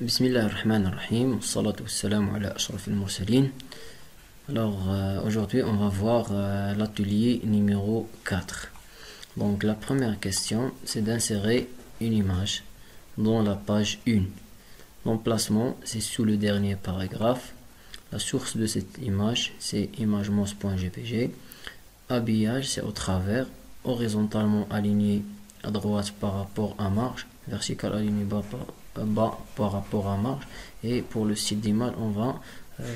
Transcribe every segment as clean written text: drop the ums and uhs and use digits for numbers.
Bismillah ar-Rahman ar-Rahim, salatu wassalam ala ashraf al-mursalin. Alors aujourd'hui on va voir l'atelier numéro 4. Donc la première question c'est d'insérer une image dans la page 1. L'emplacement c'est sous le dernier paragraphe. La source de cette image c'est imagemos.jpg. Habillage c'est au travers, horizontalement aligné à droite par rapport à marge, vertical aligné bas par rapport à marge, et pour le style d'image on va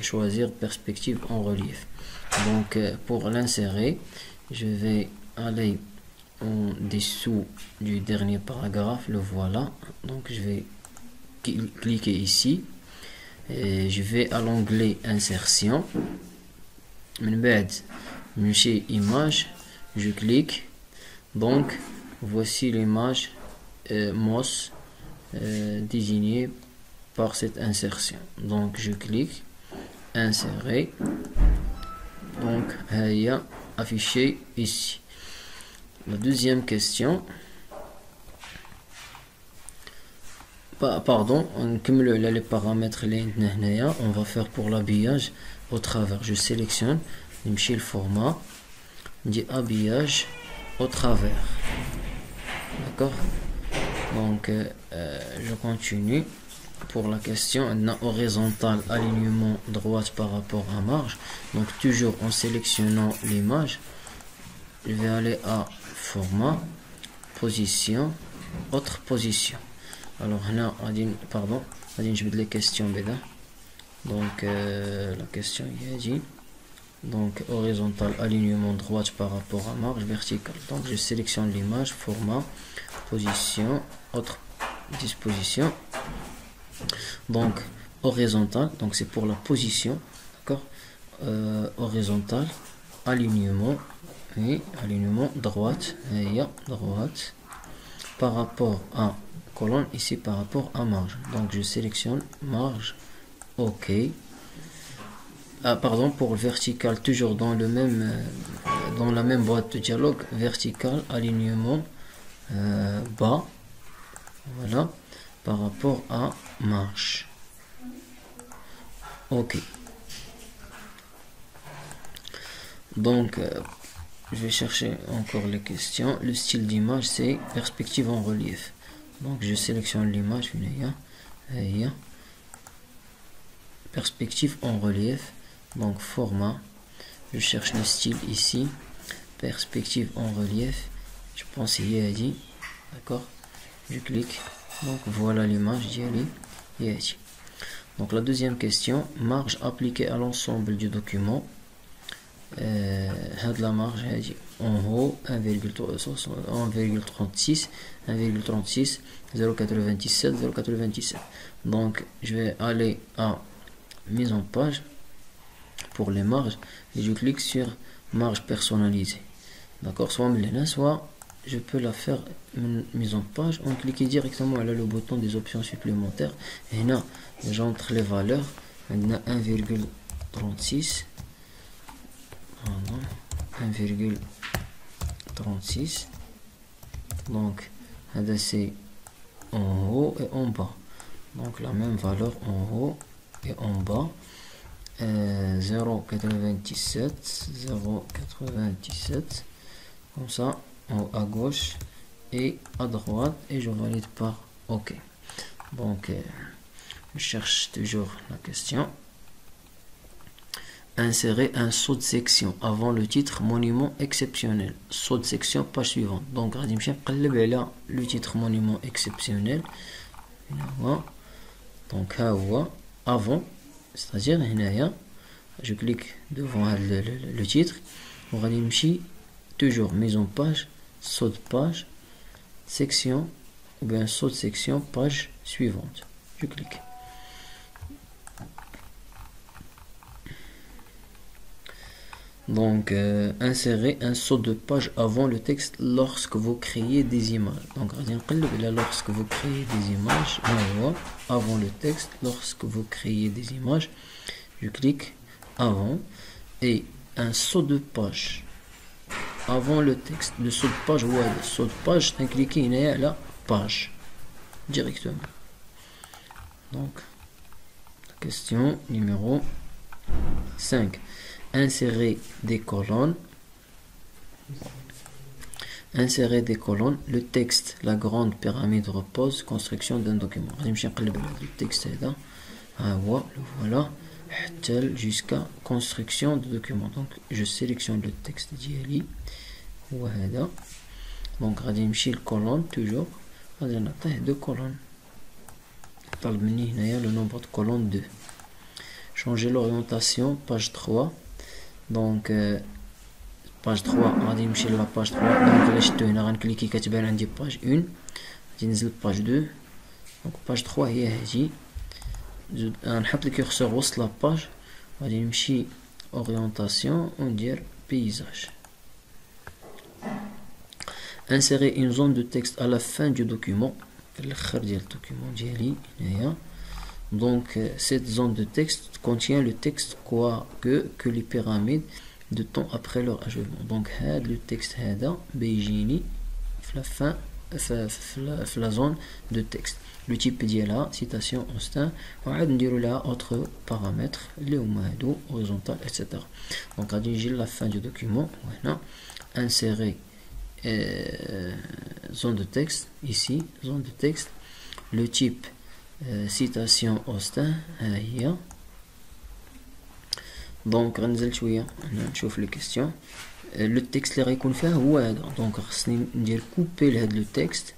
choisir perspective en relief. Donc pour l'insérer je vais aller en dessous du dernier paragraphe, le voilà, donc je vais cliquer ici et je vais à l'onglet insertion, chez image je clique, donc voici l'image MOS désignée par cette insertion. Donc je clique insérer, donc il y a affiché ici. La deuxième question, pardon, comme les paramètres on va faire pour l'habillage au travers. Je sélectionne le format, dit habillage au travers, d'accord. Donc je continue pour la question horizontale, alignement droite par rapport à marge. Donc toujours en sélectionnant l'image, je vais aller à format, position, autre position. Alors là pardon, je vais les questions bêta. Donc la question il a dit donc horizontal, alignement droite par rapport à marge, vertical. Donc je sélectionne l'image, format, position, autre disposition. Donc horizontal, donc c'est pour la position, d'accord. Horizontal, alignement et alignement droite, et droite par rapport à colonne, ici par rapport à marge. Donc je sélectionne marge, ok. Pardon, pour vertical, toujours dans le même dans la même boîte de dialogue, vertical, alignement bas, voilà, par rapport à marge, ok. Donc je vais chercher encore les questions. Le style d'image c'est perspective en relief, donc je sélectionne l'image, perspective en relief. Donc format, je cherche le style ici, perspective en relief, je pense qu'il y a dit, d'accord. Je clique, donc voilà l'image d'Yadi. Donc la deuxième question, marge appliquée à l'ensemble du document. La marge en haut 1,36, 1,36, 0,97, 0,97. Donc je vais aller à mise en page pour les marges et je clique sur marge personnalisée, d'accord. Soit je peux la faire mise en page en cliquant directement là le bouton des options supplémentaires, et là j'entre les valeurs. Maintenant 1,36, 1,36, donc c'est en haut et en bas, donc la même valeur en haut et en bas. 0,97, 0,97, comme ça à gauche et à droite, et je valide par ok. Donc je cherche toujours la question. Insérer un saut de section avant le titre monument exceptionnel. Saut de section page suivante. Donc le titre monument exceptionnel, donc avant, c'est-à-dire je clique devant le titre, on va toujours mise en page, saut de page, section, ou bien saut de section page suivante. Je clique. Donc insérer un saut de page avant le texte lorsque vous créez des images. Donc lorsque vous créez des images, avant le texte, lorsque vous créez des images, je clique avant, et un saut de page avant le texte. Le saut de page, le saut de page, cliquez la page directement. Donc, question numéro 5. Insérer des colonnes. Insérer des colonnes. Le texte, la grande pyramide repose. Construction d'un document. Le texte est là. Le voilà. Jusqu'à construction de document. Donc, je sélectionne le texte d'ILI. Voilà. Donc, le colonne toujours. On a deux colonnes. Le nombre de colonnes 2. Changer l'orientation, page 3. Donc, page 3, on va dire la page 3. Donc, on va cliquer sur page 1. On va page 2. Donc, page 3 est ici. On va mettre le curseur sur la page. On va dire orientation, on va dire paysage. Insérer une zone de texte à la fin du document. Donc cette zone de texte contient le texte que les pyramides de temps après leur achèvement. Donc le texte بيجيني la fin la zone de texte. Le type ديالها citation instant وعاد نديرو لها autre paramètres اللي هما هادو horizontal etc. Donc غادي نجي la fin du document وهنا insérer zone de texte ici zone de texte le type citation Austin هي. دونك غنزل شويه نشوف لي كيستيون. لو تكست اللي غيكون فيها هو هذا. دونك خصني ندير كوبي لهاد لو تكست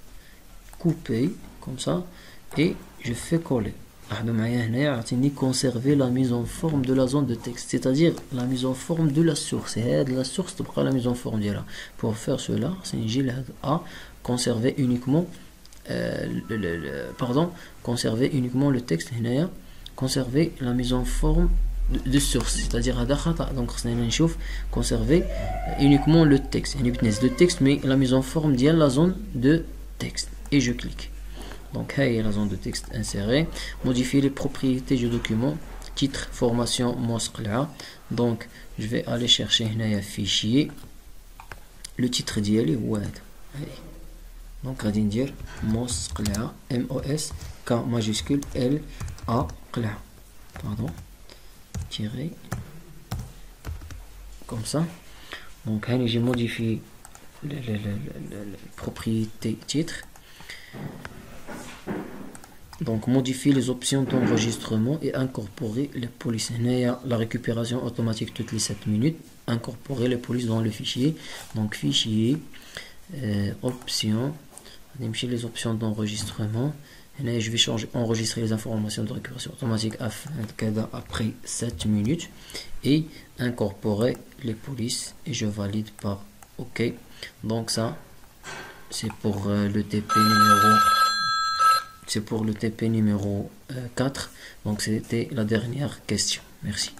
كوبي كوم سا اي جو في كولي. لاحظوا معايا هنايا عطيني كونسيرفي لا ميزون فورم دو لا زون دو تكست سيتادير لا ميزون فورم دو لا سورس. هاد لا سورس تبقى لا ميزون فورم ديالها. بور فير سولا خصني نجي لهاد ا كونسيرفي اونيكمون conserver uniquement le texte conserver la mise en forme de source, c'est-à-dire donc conserver uniquement le texte mais la mise en forme de la zone de texte et je clique. Donc la zone de texte insérée. Modifier les propriétés du document, titre, formation, mosqla. Donc je vais aller chercher un fichier, le titre d'IL donc غادي ندير MOS قلعة MOS K majuscule L A قلعة pardon tirer comme ça. Donc هاني j'ai modifié la propriété titre. Donc modifier les options d'enregistrement et incorporer les polices. La récupération automatique toutes les 7 minutes. Incorporer les polices dans le fichier. Donc fichier options. Les options d'enregistrement. Je vais enregistrer les informations de récupération automatique après 7 minutes et incorporer les polices et je valide par OK. Donc ça c'est pour le TP numéro 4. Donc c'était la dernière question. Merci.